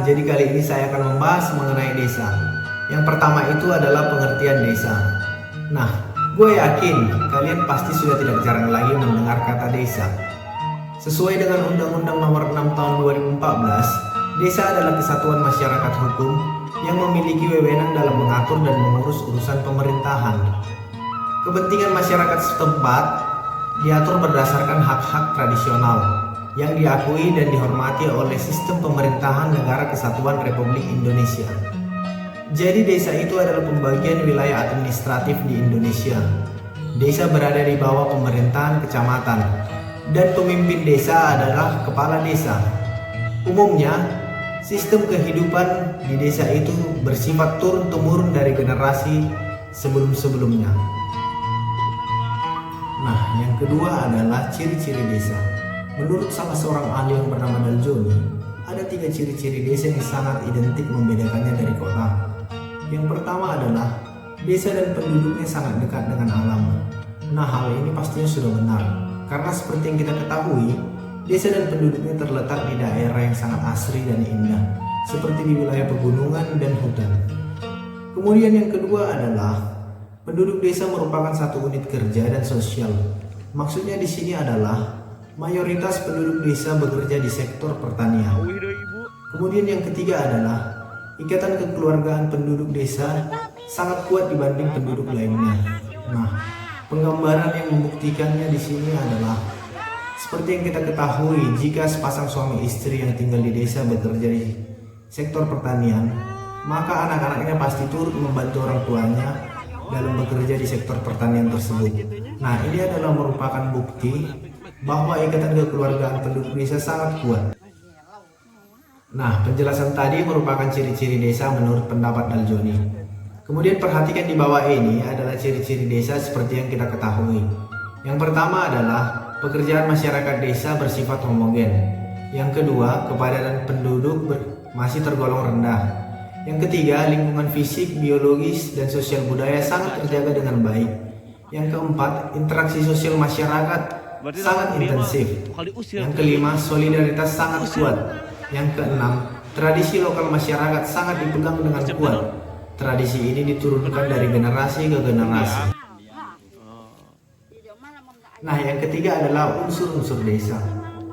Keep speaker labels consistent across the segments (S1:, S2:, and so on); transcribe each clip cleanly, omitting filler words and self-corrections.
S1: jadi kali ini saya akan membahas mengenai desa. Yang pertama itu adalah pengertian desa. Nah, gue yakin kalian pasti sudah tidak jarang lagi mendengar kata desa. Sesuai dengan Undang-Undang Nomor 6 Tahun 2014, desa adalah kesatuan masyarakat hukum yang memiliki wewenang dalam mengatur dan mengurus urusan pemerintahan. Kepentingan masyarakat setempat diatur berdasarkan hak-hak tradisional yang diakui dan dihormati oleh sistem pemerintahan Negara Kesatuan Republik Indonesia. Jadi desa itu adalah pembagian wilayah administratif di Indonesia. Desa berada di bawah pemerintahan kecamatan dan pemimpin desa adalah kepala desa. Umumnya, sistem kehidupan di desa itu bersifat turun-temurun dari generasi sebelum-sebelumnya. Nah, yang kedua adalah ciri-ciri desa. Menurut salah seorang ahli yang bernama Daljoni, ada 3 ciri-ciri desa yang sangat identik membedakannya dari kota. Yang pertama adalah desa dan penduduknya sangat dekat dengan alam. Nah, hal ini pastinya sudah benar, karena seperti yang kita ketahui, desa dan penduduknya terletak di daerah yang sangat asri dan indah, seperti di wilayah pegunungan dan hutan. Kemudian yang kedua adalah penduduk desa merupakan satu unit kerja dan sosial. Maksudnya di sini adalah mayoritas penduduk desa bekerja di sektor pertanian. Kemudian yang ketiga adalah ikatan kekeluargaan penduduk desa sangat kuat dibanding penduduk lainnya. Nah, penggambaran yang membuktikannya di sini adalah seperti yang kita ketahui, jika sepasang suami istri yang tinggal di desa bekerja di sektor pertanian, maka anak-anaknya pasti turut membantu orang tuanya dalam bekerja di sektor pertanian tersebut. Nah, ini adalah merupakan bukti bahwa ikatan kekeluargaan penduduk desa sangat kuat. Nah, penjelasan tadi merupakan ciri-ciri desa menurut pendapat Daljoni. Kemudian perhatikan di bawah ini adalah ciri-ciri desa seperti yang kita ketahui. Yang pertama adalah pekerjaan masyarakat desa bersifat homogen. Yang kedua, kepadatan penduduk masih tergolong rendah. Yang ketiga, lingkungan fisik, biologis, dan sosial budaya sangat terjaga dengan baik. Yang keempat, interaksi sosial masyarakat sangat intensif. Yang kelima, solidaritas sangat kuat. Yang keenam, tradisi lokal masyarakat sangat dipegang dengan kuat. Tradisi ini diturunkan dari generasi ke generasi. Nah, yang ketiga adalah unsur-unsur desa.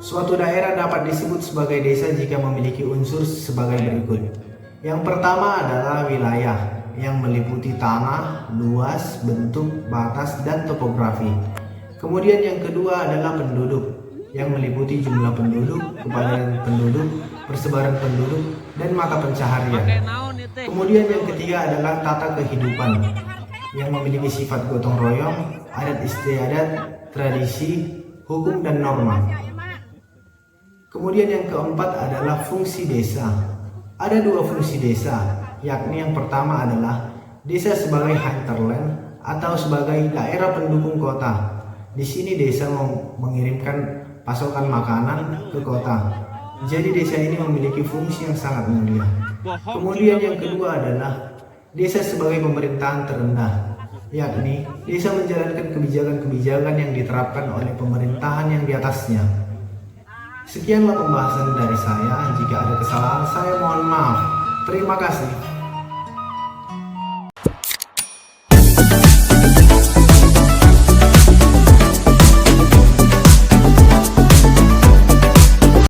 S1: Suatu daerah dapat disebut sebagai desa jika memiliki unsur sebagai berikut. Yang pertama adalah wilayah yang meliputi tanah, luas, bentuk, batas, dan topografi. Kemudian yang kedua adalah penduduk yang meliputi jumlah penduduk, kepadatan penduduk, persebaran penduduk, dan mata pencaharian. Kemudian yang ketiga adalah tata kehidupan yang memiliki sifat gotong royong, adat istiadat, tradisi, hukum, dan norma. Kemudian yang keempat adalah fungsi desa. Ada 2 fungsi desa, yakni yang pertama adalah desa sebagai hinterland atau sebagai daerah pendukung kota. Di sini desa mengirimkan pasokan makanan ke kota. Jadi desa ini memiliki fungsi yang sangat mulia. Kemudian yang kedua adalah desa sebagai pemerintahan terendah, yakni desa menjalankan kebijakan-kebijakan yang diterapkan oleh pemerintahan yang di atasnya. Sekianlah pembahasan dari saya. Jika ada kesalahan, saya mohon maaf. Terima kasih.